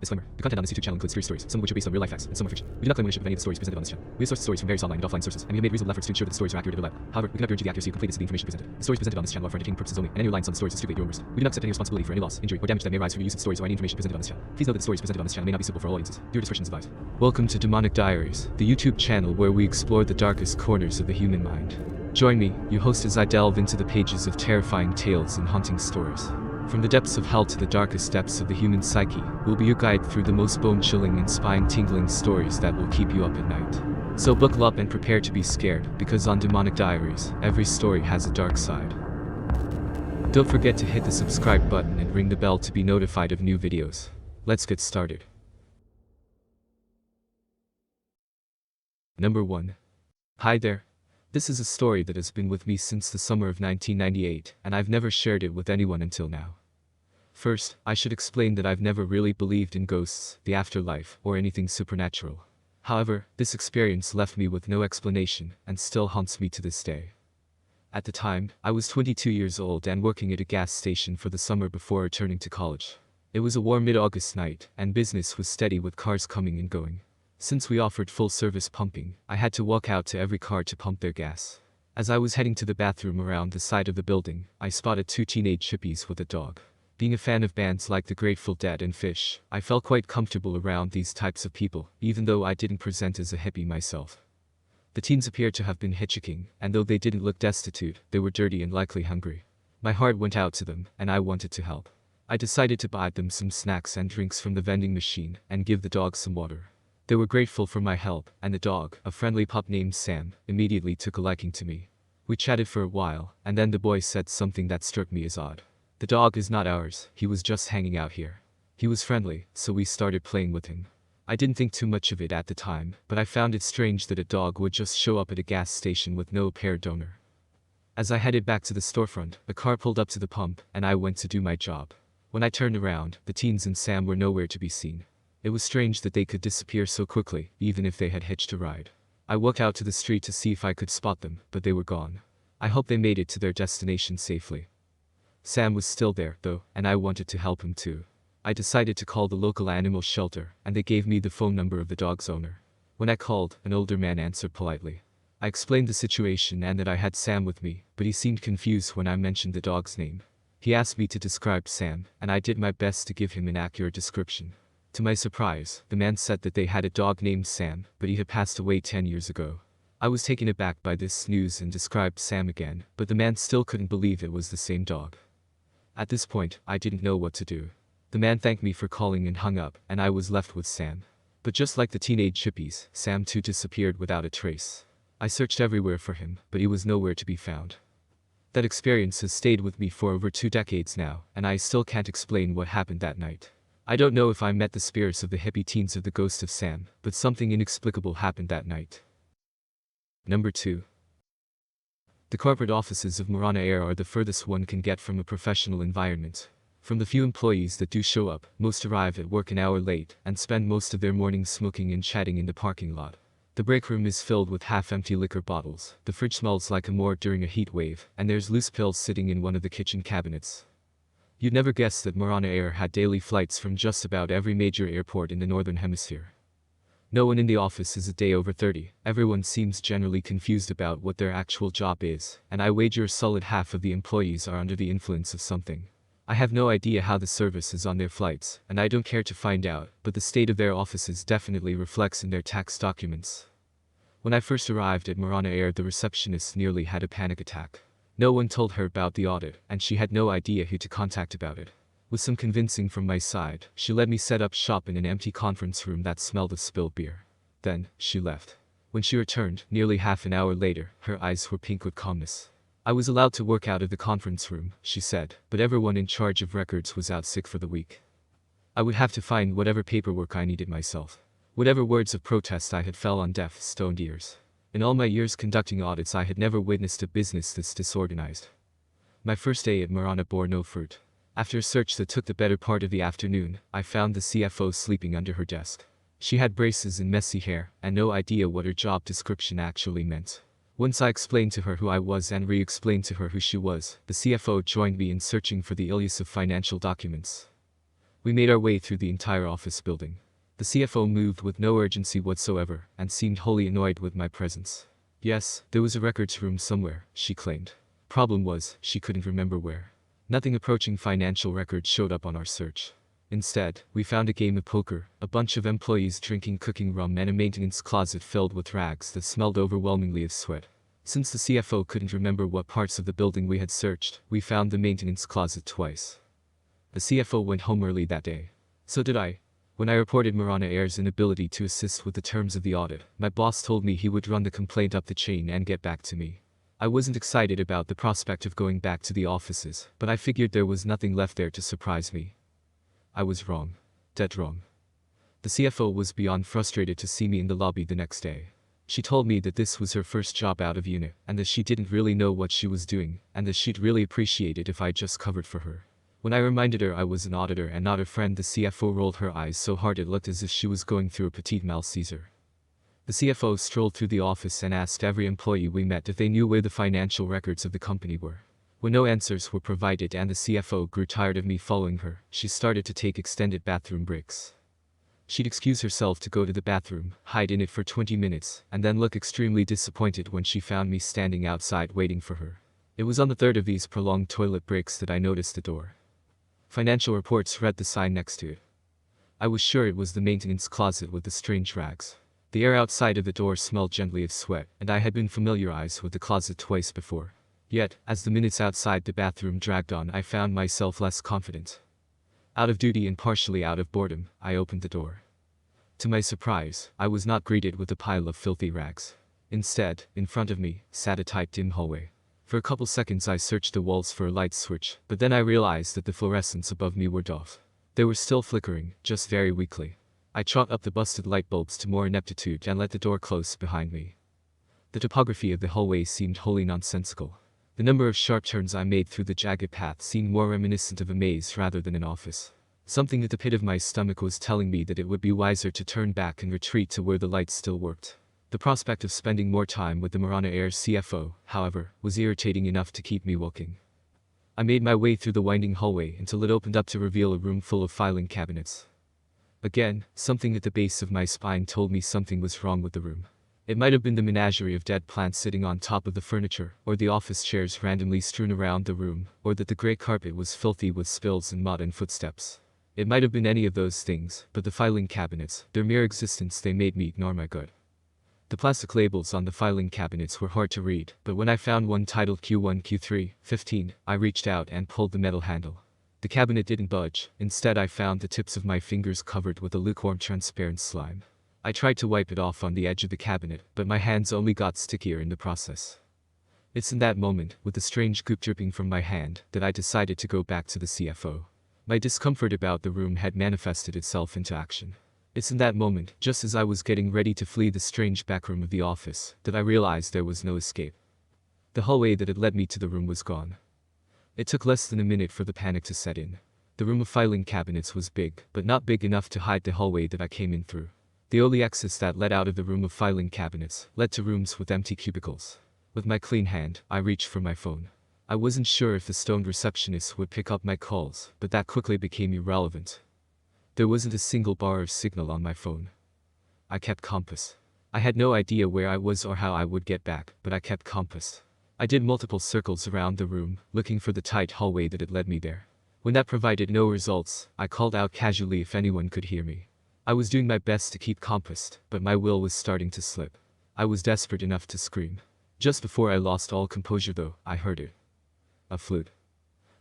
Disclaimer. The content on this YouTube channel includes scary stories, some of which are based on real life facts, and some are fiction. We do not claim ownership of any of the stories presented on this channel. We have sourced stories from various online and offline sources, and we have made reasonable efforts to ensure that the stories are accurate and reliable. However, we cannot guarantee the accuracy or completeness of the information presented. The stories presented on this channel are for entertainment purposes only, and any reliance on the stories is strictly at your own risk. We do not accept any responsibility for any loss, injury, or damage that may arise from your use of the stories or any information presented on this channel. Please note that the stories presented on this channel may not be suitable for all audiences. Viewer discretion is advised. Welcome to Demonic Diaries, the YouTube channel where we explore the darkest corners of the human mind. Join me, your host, as I delve into the pages of terrifying tales and haunting stories. From the depths of hell to the darkest depths of the human psyche, we'll be your guide through the most bone-chilling and spine-tingling stories that will keep you up at night. So buckle up and prepare to be scared, because on Demonic Diaries, every story has a dark side. Don't forget to hit the subscribe button and ring the bell to be notified of new videos. Let's get started. Number 1. Hi there. This is a story that has been with me since the summer of 1998, and I've never shared it with anyone until now. First, I should explain that I've never really believed in ghosts, the afterlife, or anything supernatural. However, this experience left me with no explanation, and still haunts me to this day. At the time, I was 22 years old and working at a gas station for the summer before returning to college. It was a warm mid-August night, and business was steady with cars coming and going. Since we offered full-service pumping, I had to walk out to every car to pump their gas. As I was heading to the bathroom around the side of the building, I spotted two teenage chippies with a dog. Being a fan of bands like the Grateful Dead and Fish, I felt quite comfortable around these types of people, even though I didn't present as a hippie myself. The teens appeared to have been hitchhiking, and though they didn't look destitute, they were dirty and likely hungry. My heart went out to them, and I wanted to help. I decided to buy them some snacks and drinks from the vending machine, and give the dog some water. They were grateful for my help, and the dog, a friendly pup named Sam, immediately took a liking to me. We chatted for a while, and then the boy said something that struck me as odd. The dog is not ours, he was just hanging out here. He was friendly, so we started playing with him. I didn't think too much of it at the time, but I found it strange that a dog would just show up at a gas station with no apparent owner. As I headed back to the storefront, a car pulled up to the pump, and I went to do my job. When I turned around, the teens and Sam were nowhere to be seen. It was strange that they could disappear so quickly, even if they had hitched a ride. I walked out to the street to see if I could spot them, but they were gone. I hope they made it to their destination safely. Sam was still there, though, and I wanted to help him too. I decided to call the local animal shelter, and they gave me the phone number of the dog's owner. When I called, an older man answered politely. I explained the situation and that I had Sam with me, but he seemed confused when I mentioned the dog's name. He asked me to describe Sam, and I did my best to give him an accurate description. To my surprise, the man said that they had a dog named Sam, but he had passed away 10 years ago. I was taken aback by this news and described Sam again, but the man still couldn't believe it was the same dog. At this point, I didn't know what to do. The man thanked me for calling and hung up, and I was left with Sam. But just like the teenage chippies, Sam too disappeared without a trace. I searched everywhere for him, but he was nowhere to be found. That experience has stayed with me for over 2 decades now, and I still can't explain what happened that night. I don't know if I met the spirits of the hippie teens or the ghost of Sam, but something inexplicable happened that night. Number 2. The corporate offices of Morana Air are the furthest one can get from a professional environment. From the few employees that do show up, most arrive at work an hour late, and spend most of their mornings smoking and chatting in the parking lot. The break room is filled with half-empty liquor bottles, the fridge smells like a morgue during a heat wave, and there's loose pills sitting in one of the kitchen cabinets. You'd never guess that Morana Air had daily flights from just about every major airport in the Northern Hemisphere. No one in the office is a day over 30, everyone seems generally confused about what their actual job is, and I wager a solid half of the employees are under the influence of something. I have no idea how the service is on their flights, and I don't care to find out, but the state of their offices definitely reflects in their tax documents. When I first arrived at Morana Air, the receptionist nearly had a panic attack. No one told her about the audit, and she had no idea who to contact about it. With some convincing from my side, she let me set up shop in an empty conference room that smelled of spilled beer. Then, she left. When she returned, nearly half an hour later, her eyes were pink with calmness. I was allowed to work out of the conference room, she said, but everyone in charge of records was out sick for the week. I would have to find whatever paperwork I needed myself. Whatever words of protest I had fell on deaf, stoned ears. In all my years conducting audits, I had never witnessed a business this disorganized. My first day at Morana bore no fruit. After a search that took the better part of the afternoon, I found the CFO sleeping under her desk. She had braces and messy hair, and no idea what her job description actually meant. Once I explained to her who I was and re-explained to her who she was, the CFO joined me in searching for the alias of financial documents. We made our way through the entire office building. The CFO moved with no urgency whatsoever and seemed wholly annoyed with my presence. Yes, there was a records room somewhere, she claimed. Problem was, she couldn't remember where. Nothing approaching financial records showed up on our search. Instead, we found a game of poker, a bunch of employees drinking cooking rum, and a maintenance closet filled with rags that smelled overwhelmingly of sweat. Since the CFO couldn't remember what parts of the building we had searched, we found the maintenance closet twice. The CFO went home early that day. So did I. When I reported Morana Air's inability to assist with the terms of the audit, my boss told me he would run the complaint up the chain and get back to me. I wasn't excited about the prospect of going back to the offices, but I figured there was nothing left there to surprise me. I was wrong. Dead wrong. The CFO was beyond frustrated to see me in the lobby the next day. She told me that this was her first job out of unit, and that she didn't really know what she was doing, and that she'd really appreciate it if I just covered for her. When I reminded her I was an auditor and not a friend, the CFO rolled her eyes so hard it looked as if she was going through a petite Malteser. The CFO strolled through the office and asked every employee we met if they knew where the financial records of the company were. When no answers were provided and the CFO grew tired of me following her, she started to take extended bathroom breaks. She'd excuse herself to go to the bathroom, hide in it for 20 minutes, and then look extremely disappointed when she found me standing outside waiting for her. It was on the third of these prolonged toilet breaks that I noticed the door. Financial reports read the sign next to it. I was sure it was the maintenance closet with the strange rags. The air outside of the door smelled gently of sweat, and I had been familiarized with the closet twice before. Yet, as the minutes outside the bathroom dragged on, I found myself less confident. Out of duty and partially out of boredom, I opened the door. To my surprise, I was not greeted with a pile of filthy rags. Instead, in front of me, sat a tight, dim hallway. For a couple seconds I searched the walls for a light switch, but then I realized that the fluorescents above me were off. They were still flickering, just very weakly. I chalked up the busted light bulbs to more ineptitude and let the door close behind me. The topography of the hallway seemed wholly nonsensical. The number of sharp turns I made through the jagged path seemed more reminiscent of a maze rather than an office. Something at the pit of my stomach was telling me that it would be wiser to turn back and retreat to where the lights still worked. The prospect of spending more time with the Morana Air CFO, however, was irritating enough to keep me walking. I made my way through the winding hallway until it opened up to reveal a room full of filing cabinets. Again, something at the base of my spine told me something was wrong with the room. It might have been the menagerie of dead plants sitting on top of the furniture, or the office chairs randomly strewn around the room, or that the gray carpet was filthy with spills and mud and footsteps. It might have been any of those things, but the filing cabinets, their mere existence, they made me ignore my gut. The plastic labels on the filing cabinets were hard to read, but when I found one titled Q1 Q3 15, I reached out and pulled the metal handle. The cabinet didn't budge. Instead, I found the tips of my fingers covered with a lukewarm transparent slime. I tried to wipe it off on the edge of the cabinet, but my hands only got stickier in the process. It's in that moment, with the strange goop dripping from my hand, that I decided to go back to the CFO. My discomfort about the room had manifested itself into action. It's in that moment, just as I was getting ready to flee the strange backroom of the office, that I realized there was no escape. The hallway that had led me to the room was gone. It took less than a minute for the panic to set in. The room of filing cabinets was big, but not big enough to hide the hallway that I came in through. The only exits that led out of the room of filing cabinets led to rooms with empty cubicles. With my clean hand, I reached for my phone. I wasn't sure if the stoned receptionist would pick up my calls, but that quickly became irrelevant. There wasn't a single bar of signal on my phone. I kept compass. I had no idea where I was or how I would get back, but I kept compass. I did multiple circles around the room, looking for the tight hallway that had led me there. When that provided no results, I called out casually if anyone could hear me. I was doing my best to keep compassed, but my will was starting to slip. I was desperate enough to scream. Just before I lost all composure though, I heard it. A flute.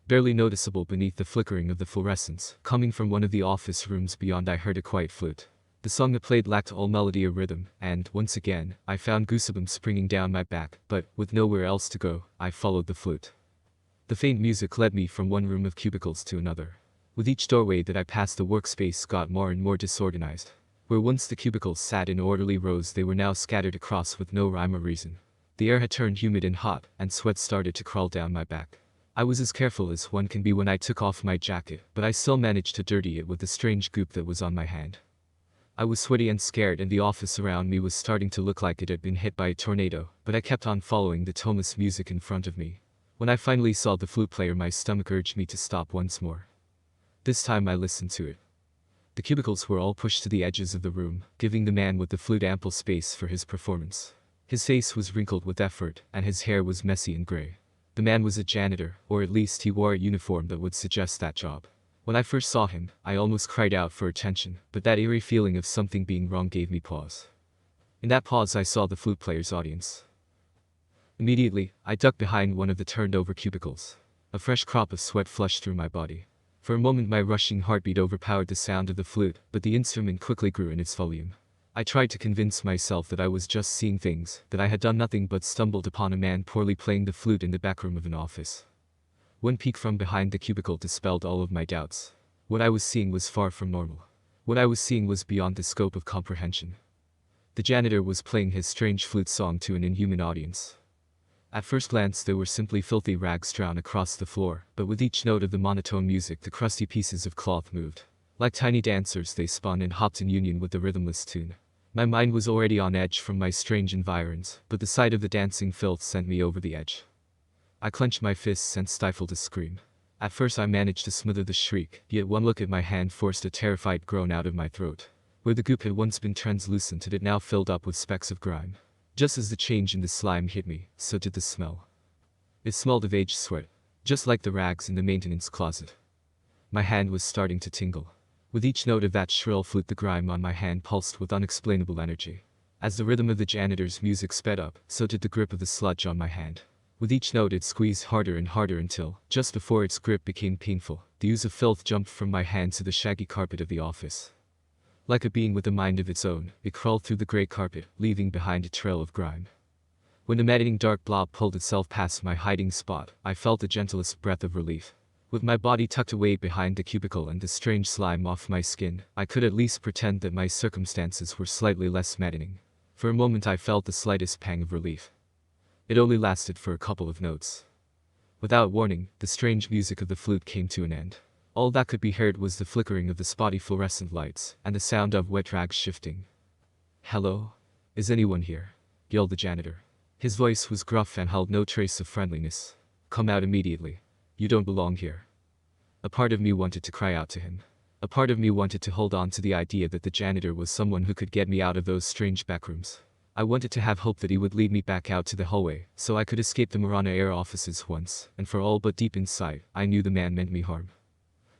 Barely noticeable beneath the flickering of the fluorescence, coming from one of the office rooms beyond, I heard a quiet flute. The song it played lacked all melody or rhythm, and, once again, I found goosebumps springing down my back, but, with nowhere else to go, I followed the flute. The faint music led me from one room of cubicles to another. With each doorway that I passed, the workspace got more and more disorganized. Where once the cubicles sat in orderly rows, they were now scattered across with no rhyme or reason. The air had turned humid and hot, and sweat started to crawl down my back. I was as careful as one can be when I took off my jacket, but I still managed to dirty it with the strange goop that was on my hand. I was sweaty and scared, and the office around me was starting to look like it had been hit by a tornado, but I kept on following the toneless music in front of me. When I finally saw the flute player, my stomach urged me to stop once more. This time I listened to it. The cubicles were all pushed to the edges of the room, giving the man with the flute ample space for his performance. His face was wrinkled with effort, and his hair was messy and gray. The man was a janitor, or at least he wore a uniform that would suggest that job. When I first saw him, I almost cried out for attention, but that eerie feeling of something being wrong gave me pause. In that pause I saw the flute player's audience. Immediately, I ducked behind one of the turned-over cubicles. A fresh crop of sweat flushed through my body. For a moment my rushing heartbeat overpowered the sound of the flute, but the instrument quickly grew in its volume. I tried to convince myself that I was just seeing things, that I had done nothing but stumbled upon a man poorly playing the flute in the back room of an office. One peek from behind the cubicle dispelled all of my doubts. What I was seeing was far from normal. What I was seeing was beyond the scope of comprehension. The janitor was playing his strange flute song to an inhuman audience. At first glance there were simply filthy rags strewn across the floor, but with each note of the monotone music the crusty pieces of cloth moved. Like tiny dancers they spun and hopped in union with the rhythmless tune. My mind was already on edge from my strange environs, but the sight of the dancing filth sent me over the edge. I clenched my fists and stifled a scream. At first I managed to smother the shriek, yet one look at my hand forced a terrified groan out of my throat. Where the goop had once been translucent it had now filled up with specks of grime. Just as the change in the slime hit me, so did the smell. It smelled of aged sweat, just like the rags in the maintenance closet. My hand was starting to tingle. With each note of that shrill flute the grime on my hand pulsed with unexplainable energy. As the rhythm of the janitor's music sped up, so did the grip of the sludge on my hand. With each note it squeezed harder and harder until, just before its grip became painful, the ooze of filth jumped from my hand to the shaggy carpet of the office. Like a being with a mind of its own, it crawled through the gray carpet, leaving behind a trail of grime. When the maddening dark blob pulled itself past my hiding spot, I felt the gentlest breath of relief. With my body tucked away behind the cubicle and the strange slime off my skin, I could at least pretend that my circumstances were slightly less maddening. For a moment I felt the slightest pang of relief. It only lasted for a couple of notes. Without warning, the strange music of the flute came to an end. All that could be heard was the flickering of the spotty fluorescent lights, and the sound of wet rags shifting. "Hello? Is anyone here?" yelled the janitor. His voice was gruff and held no trace of friendliness. "Come out immediately. You don't belong here." A part of me wanted to cry out to him. A part of me wanted to hold on to the idea that the janitor was someone who could get me out of those strange backrooms. I wanted to have hope that he would lead me back out to the hallway, so I could escape the Morana Air offices once, and for all but deep inside, I knew the man meant me harm.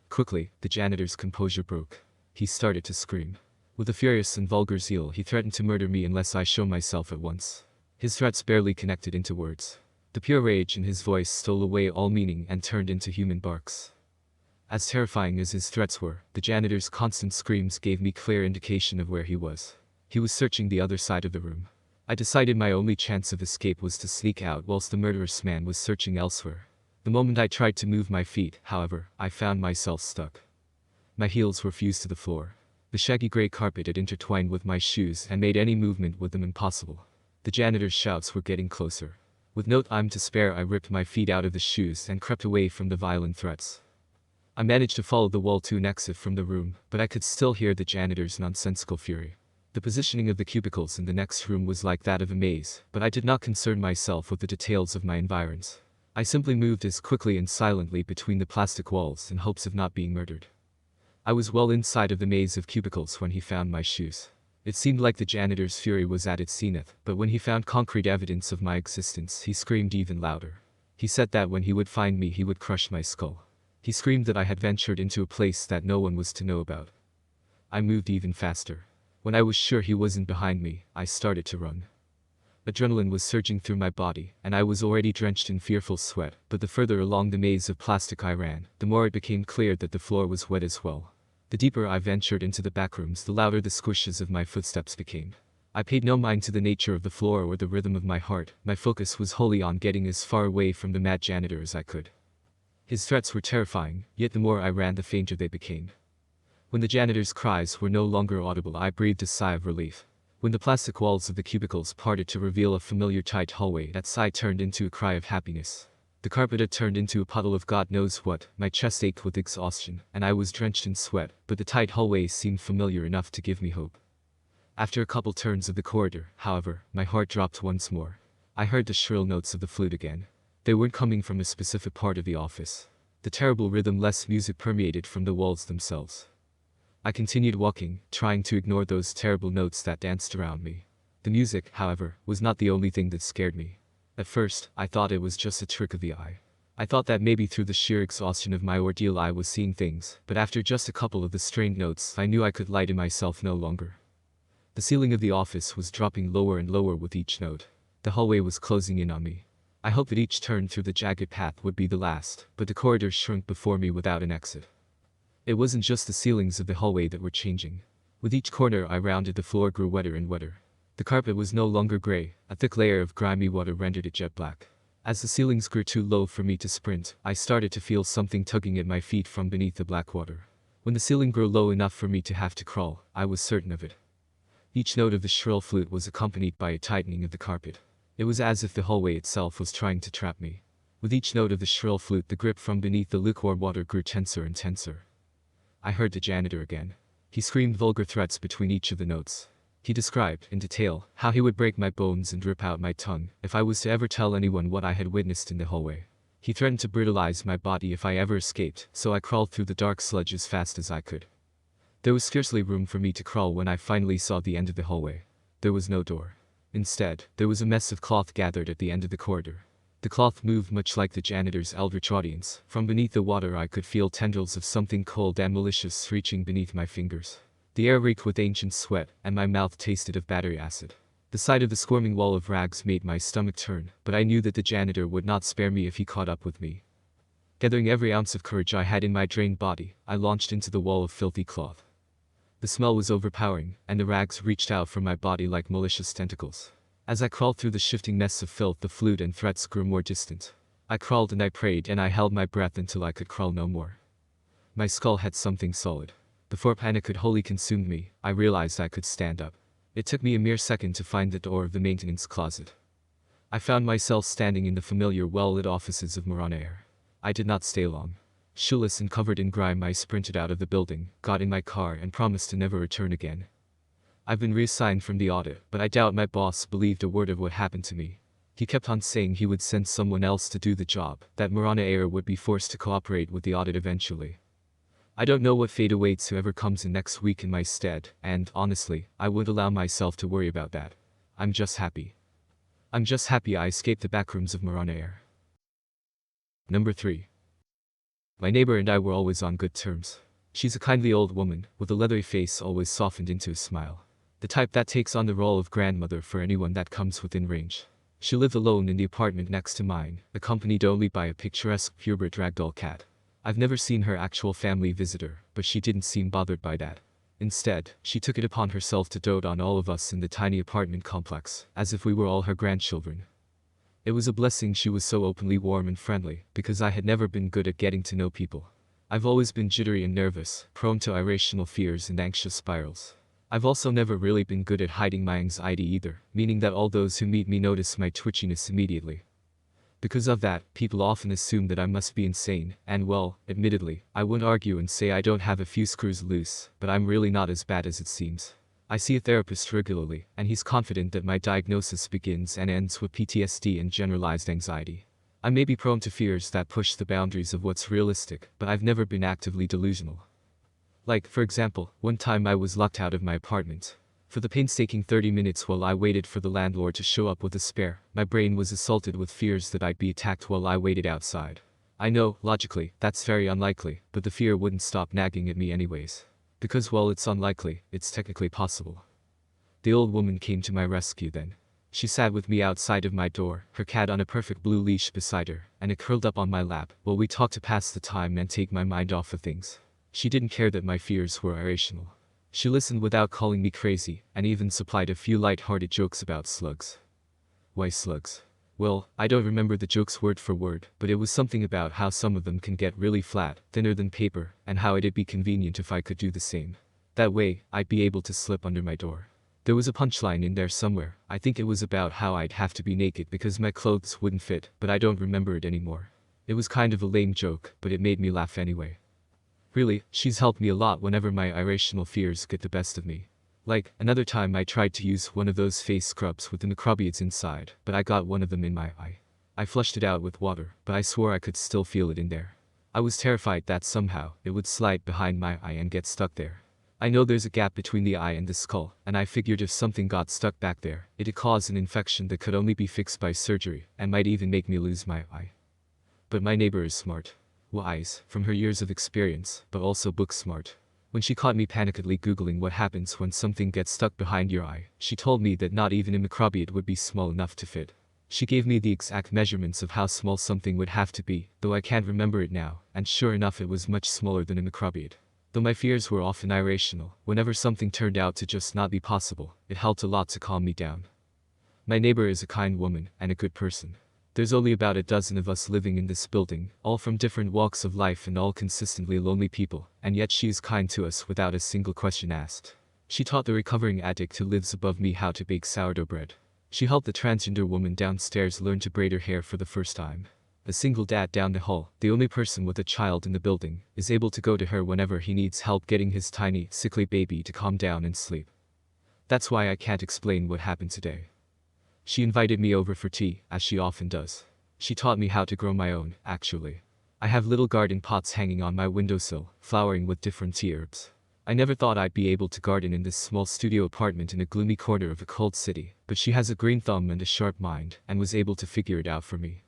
Quickly, the janitor's composure broke. He started to scream. With a furious and vulgar zeal, he threatened to murder me unless I show myself at once. His threats barely connected into words. The pure rage in his voice stole away all meaning and turned into human barks. As terrifying as his threats were, the janitor's constant screams gave me clear indication of where he was. He was searching the other side of the room. I decided my only chance of escape was to sneak out whilst the murderous man was searching elsewhere. The moment I tried to move my feet, however, I found myself stuck. My heels were fused to the floor. The shaggy gray carpet had intertwined with my shoes and made any movement with them impossible. The janitor's shouts were getting closer. With no time to spare I ripped my feet out of the shoes and crept away from the violent threats. I managed to follow the wall to an exit from the room, but I could still hear the janitor's nonsensical fury. The positioning of the cubicles in the next room was like that of a maze, but I did not concern myself with the details of my environs. I simply moved as quickly and silently between the plastic walls in hopes of not being murdered. I was well inside of the maze of cubicles when he found my shoes. It seemed like the janitor's fury was at its zenith, but when he found concrete evidence of my existence, he screamed even louder. He said that when he would find me he would crush my skull. He screamed that I had ventured into a place that no one was to know about. I moved even faster. When I was sure he wasn't behind me, I started to run. Adrenaline was surging through my body, and I was already drenched in fearful sweat, but the further along the maze of plastic I ran, the more it became clear that the floor was wet as well. The deeper I ventured into the backrooms, the louder the squishes of my footsteps became. I paid no mind to the nature of the floor or the rhythm of my heart. My focus was wholly on getting as far away from the mad janitor as I could. His threats were terrifying, yet the more I ran the fainter they became. When the janitor's cries were no longer audible, I breathed a sigh of relief. When the plastic walls of the cubicles parted to reveal a familiar tight hallway, that sigh turned into a cry of happiness. The carpet had turned into a puddle of God knows what, my chest ached with exhaustion, and I was drenched in sweat, but the tight hallway seemed familiar enough to give me hope. After a couple turns of the corridor, however, my heart dropped once more. I heard the shrill notes of the flute again. They weren't coming from a specific part of the office. The terrible rhythm-less music permeated from the walls themselves. I continued walking, trying to ignore those terrible notes that danced around me. The music, however, was not the only thing that scared me. At first, I thought it was just a trick of the eye. I thought that maybe through the sheer exhaustion of my ordeal I was seeing things, but after just a couple of the strained notes, I knew I could lie to myself no longer. The ceiling of the office was dropping lower and lower with each note. The hallway was closing in on me. I hoped that each turn through the jagged path would be the last, but the corridor shrunk before me without an exit. It wasn't just the ceilings of the hallway that were changing. With each corner I rounded, the floor grew wetter and wetter. The carpet was no longer gray, a thick layer of grimy water rendered it jet black. As the ceilings grew too low for me to sprint, I started to feel something tugging at my feet from beneath the black water. When the ceiling grew low enough for me to have to crawl, I was certain of it. Each note of the shrill flute was accompanied by a tightening of the carpet. It was as if the hallway itself was trying to trap me. With each note of the shrill flute, the grip from beneath the lukewarm water grew tenser and tenser. I heard the janitor again. He screamed vulgar threats between each of the notes. He described, in detail, how he would break my bones and rip out my tongue if I was to ever tell anyone what I had witnessed in the hallway. He threatened to brutalize my body if I ever escaped, so I crawled through the dark sludge as fast as I could. There was scarcely room for me to crawl when I finally saw the end of the hallway. There was no door. Instead, there was a mess of cloth gathered at the end of the corridor. The cloth moved much like the janitor's eldritch audience. From beneath the water I could feel tendrils of something cold and malicious reaching beneath my fingers. The air reeked with ancient sweat, and my mouth tasted of battery acid. The sight of the squirming wall of rags made my stomach turn, but I knew that the janitor would not spare me if he caught up with me. Gathering every ounce of courage I had in my drained body, I launched into the wall of filthy cloth. The smell was overpowering, and the rags reached out from my body like malicious tentacles. As I crawled through the shifting mess of filth, the flute and threats grew more distant. I crawled and I prayed and I held my breath until I could crawl no more. My skull had something solid. Before panic could wholly consume me, I realized I could stand up. It took me a mere second to find the door of the maintenance closet. I found myself standing in the familiar well-lit offices of Morana Air. I did not stay long. Shoeless and covered in grime, I sprinted out of the building, got in my car and promised to never return again. I've been reassigned from the audit, but I doubt my boss believed a word of what happened to me. He kept on saying he would send someone else to do the job, that Morana Air would be forced to cooperate with the audit eventually. I don't know what fate awaits whoever comes in next week in my stead, and, honestly, I wouldn't allow myself to worry about that. I'm just happy. I escaped the backrooms of Morana Air. Number 3. My neighbor and I were always on good terms. She's a kindly old woman, with a leathery face always softened into a smile. The type that takes on the role of grandmother for anyone that comes within range. She lived alone in the apartment next to mine, accompanied only by a picturesque purebred ragdoll cat. I've never seen her actual family visit her, but she didn't seem bothered by that. Instead, she took it upon herself to dote on all of us in the tiny apartment complex, as if we were all her grandchildren. It was a blessing she was so openly warm and friendly, because I had never been good at getting to know people. I've always been jittery and nervous, prone to irrational fears and anxious spirals. I've also never really been good at hiding my anxiety either, meaning that all those who meet me notice my twitchiness immediately. Because of that, people often assume that I must be insane, and well, admittedly, I wouldn't argue and say I don't have a few screws loose, but I'm really not as bad as it seems. I see a therapist regularly, and he's confident that my diagnosis begins and ends with PTSD and generalized anxiety. I may be prone to fears that push the boundaries of what's realistic, but I've never been actively delusional. Like, for example, one time I was locked out of my apartment. For the painstaking 30 minutes while I waited for the landlord to show up with a spare, my brain was assaulted with fears that I'd be attacked while I waited outside. I know, logically, that's very unlikely, but the fear wouldn't stop nagging at me anyways. Because while it's unlikely, it's technically possible. The old woman came to my rescue then. She sat with me outside of my door, her cat on a perfect blue leash beside her, and it curled up on my lap, while we talked to pass the time and take my mind off of things. She didn't care that my fears were irrational. She listened without calling me crazy, and even supplied a few light-hearted jokes about slugs. Why slugs? Well, I don't remember the jokes word for word, but it was something about how some of them can get really flat, thinner than paper, and how it'd be convenient if I could do the same. That way, I'd be able to slip under my door. There was a punchline in there somewhere. I think it was about how I'd have to be naked because my clothes wouldn't fit, but I don't remember it anymore. It was kind of a lame joke, but it made me laugh anyway. Really, she's helped me a lot whenever my irrational fears get the best of me. Like, another time I tried to use one of those face scrubs with the microbials inside, but I got one of them in my eye. I flushed it out with water, but I swore I could still feel it in there. I was terrified that somehow it would slide behind my eye and get stuck there. I know there's a gap between the eye and the skull, and I figured if something got stuck back there, it'd cause an infection that could only be fixed by surgery, and might even make me lose my eye. But my neighbor is smart. Wise, from her years of experience, but also book smart. When she caught me panickedly googling what happens when something gets stuck behind your eye, she told me that not even a microbead would be small enough to fit. She gave me the exact measurements of how small something would have to be, though I can't remember it now, and sure enough it was much smaller than a microbead. Though my fears were often irrational, whenever something turned out to just not be possible, it helped a lot to calm me down. My neighbor is a kind woman, and a good person. There's only about a dozen of us living in this building, all from different walks of life and all consistently lonely people, and yet she is kind to us without a single question asked. She taught the recovering addict who lives above me how to bake sourdough bread. She helped the transgender woman downstairs learn to braid her hair for the first time. A single dad down the hall, the only person with a child in the building, is able to go to her whenever he needs help getting his tiny, sickly baby to calm down and sleep. That's why I can't explain what happened today. She invited me over for tea, as she often does. She taught me how to grow my own, actually. I have little garden pots hanging on my windowsill, flowering with different tea herbs. I never thought I'd be able to garden in this small studio apartment in a gloomy corner of a cold city, but she has a green thumb and a sharp mind, and was able to figure it out for me.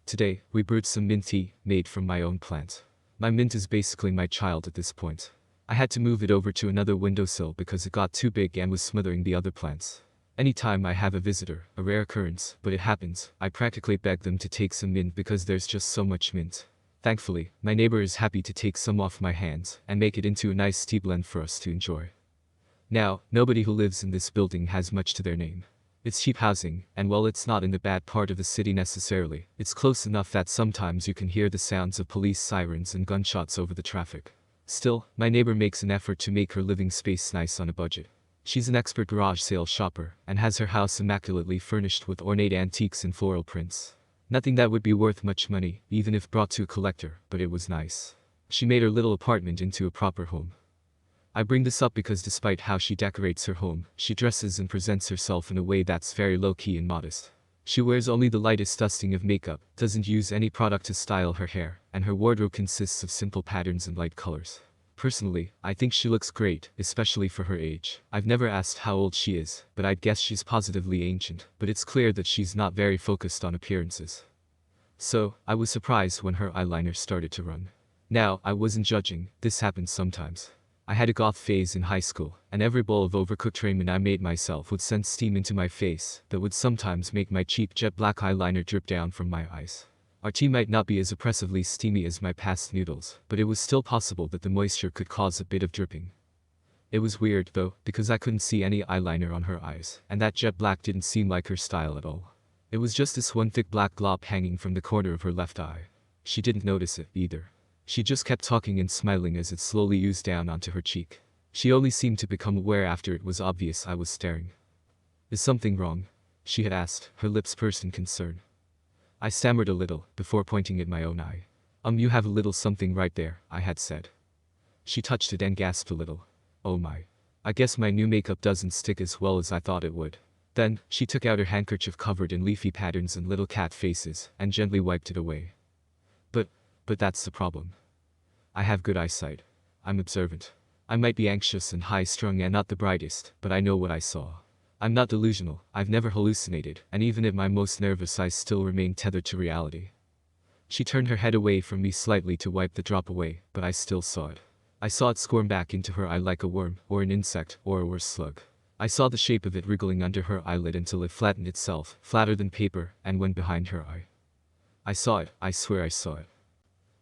Today, we brewed some mint tea, made from my own plant. My mint is basically my child at this point. I had to move it over to another windowsill because it got too big and was smothering the other plants. Anytime I have a visitor, a rare occurrence, but it happens, I practically beg them to take some mint because there's just so much mint. Thankfully, my neighbor is happy to take some off my hands and make it into a nice tea blend for us to enjoy. Now, nobody who lives in this building has much to their name. It's cheap housing, and while it's not in the bad part of the city necessarily, it's close enough that sometimes you can hear the sounds of police sirens and gunshots over the traffic. Still, my neighbor makes an effort to make her living space nice on a budget. She's an expert garage sale shopper, and has her house immaculately furnished with ornate antiques and floral prints. Nothing that would be worth much money, even if brought to a collector, but it was nice. She made her little apartment into a proper home. I bring this up because despite how she decorates her home, she dresses and presents herself in a way that's very low-key and modest. She wears only the lightest dusting of makeup, doesn't use any product to style her hair, and her wardrobe consists of simple patterns and light colors. Personally, I think she looks great, especially for her age. I've never asked how old she is, but I'd guess she's positively ancient, but it's clear that she's not very focused on appearances. So, I was surprised when her eyeliner started to run. Now, I wasn't judging, this happens sometimes. I had a goth phase in high school, and every bowl of overcooked ramen I made myself would send steam into my face that would sometimes make my cheap jet black eyeliner drip down from my eyes. Our tea might not be as oppressively steamy as my past noodles, but it was still possible that the moisture could cause a bit of dripping. It was weird though, because I couldn't see any eyeliner on her eyes, and that jet black didn't seem like her style at all. It was just this one thick black glob hanging from the corner of her left eye. She didn't notice it, either. She just kept talking and smiling as it slowly oozed down onto her cheek. She only seemed to become aware after it was obvious I was staring. "Is something wrong?" she had asked, her lips pursed in concern. I stammered a little, before pointing at my own eye. You have a little something right there," I had said. She touched it and gasped a little. "Oh my. I guess my new makeup doesn't stick as well as I thought it would." Then, she took out her handkerchief covered in leafy patterns and little cat faces, and gently wiped it away. But that's the problem. I have good eyesight. I'm observant. I might be anxious and high-strung and not the brightest, but I know what I saw. I'm not delusional, I've never hallucinated, and even at my most nervous I still remain tethered to reality. She turned her head away from me slightly to wipe the drop away, but I still saw it. I saw it squirm back into her eye like a worm, or an insect, or a worse slug. I saw the shape of it wriggling under her eyelid until it flattened itself, flatter than paper, and went behind her eye. I saw it, I swear I saw it.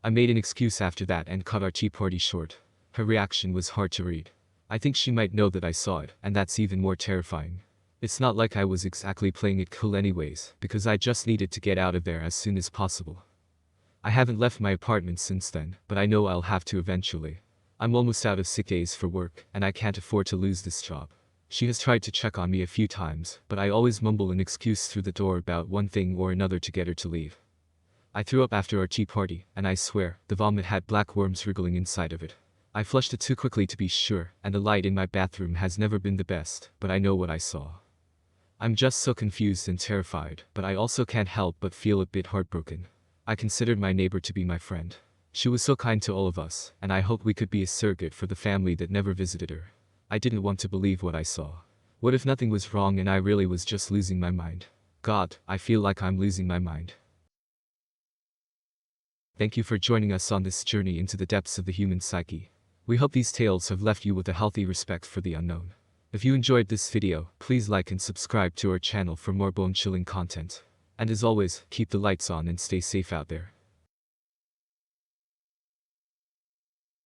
I made an excuse after that and cut our tea party short. Her reaction was hard to read. I think she might know that I saw it, and that's even more terrifying. It's not like I was exactly playing it cool anyways, because I just needed to get out of there as soon as possible. I haven't left my apartment since then, but I know I'll have to eventually. I'm almost out of sick days for work, and I can't afford to lose this job. She has tried to check on me a few times, but I always mumble an excuse through the door about one thing or another to get her to leave. I threw up after our tea party, and I swear, the vomit had black worms wriggling inside of it. I flushed it too quickly to be sure, and the light in my bathroom has never been the best, but I know what I saw. I'm just so confused and terrified, but I also can't help but feel a bit heartbroken. I considered my neighbor to be my friend. She was so kind to all of us, and I hoped we could be a surrogate for the family that never visited her. I didn't want to believe what I saw. What if nothing was wrong and I really was just losing my mind? God, I feel like I'm losing my mind. Thank you for joining us on this journey into the depths of the human psyche. We hope these tales have left you with a healthy respect for the unknown. If you enjoyed this video, please like and subscribe to our channel for more bone-chilling content. And as always, keep the lights on and stay safe out there.